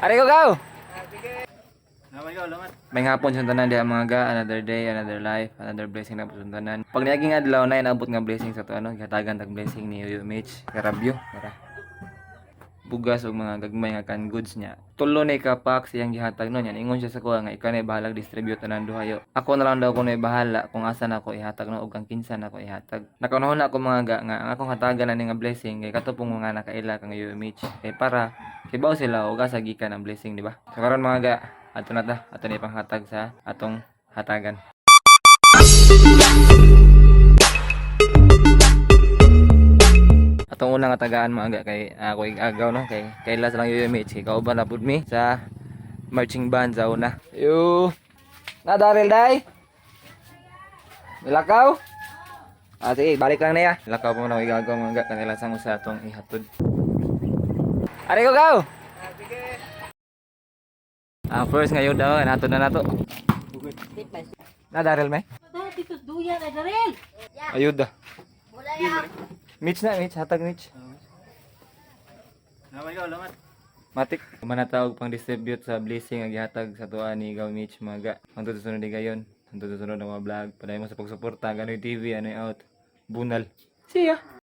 Are ko gaw. Naman ikaw, lamat. May hapon sundanan diha mga ga, another day, another life, another blessing na sundanan. Pag niaging adlaw na inabot nga blessing sa to ano, gihatagan tag blessing ni Yoyo Mitch, karabyo, para bugas og mga gagmay nga kan goods niya. Tulo na ka pack siyang gihatag nun yan. Ingon siya sa kuha nga ikaw na bahalag distribute tanan duhayo. Ako na lang daw ko na bahala kung asa na ako ihatag no og kang kinsa na ako ihatag. Nakunahon na ako mga ga nga ang akong hatagan na ni nga blessing kay katupong mga nakaila kang Yoyo Mitch. Kay para kibaw sila og asa gikan ang blessing, di ba? So karon mga ga, ato na ta, ato na ipanghatag sa atong hatagan. Atong unang atagaan mga ga kay ako igagaw no kay last lang Yoyo Mitch kay kauban na pud mi sa marching band sa una. Yo. Na Daryl day. Milakaw. Sige, balik lang na ya. Milakaw po na igagaw mga ga kanila sang usa atong ihatod. Are ko gaw. First ngayon daw nato na nato. Na Daryl may. Dito duyan ay Darel. Ayuda. Mitch na, Mitch, hatag Mitch. Naman ikaw, lamat. Matik, manatawag pang distribute sa blessing ang gihatag sa tuwa ni Gaw Mitch mga ga. Ang tutusunod ni gayon, ang tutusunod ng mga vlog, padayon mo sa pagsuporta, gano'y TV, ano out, bunal. See ya!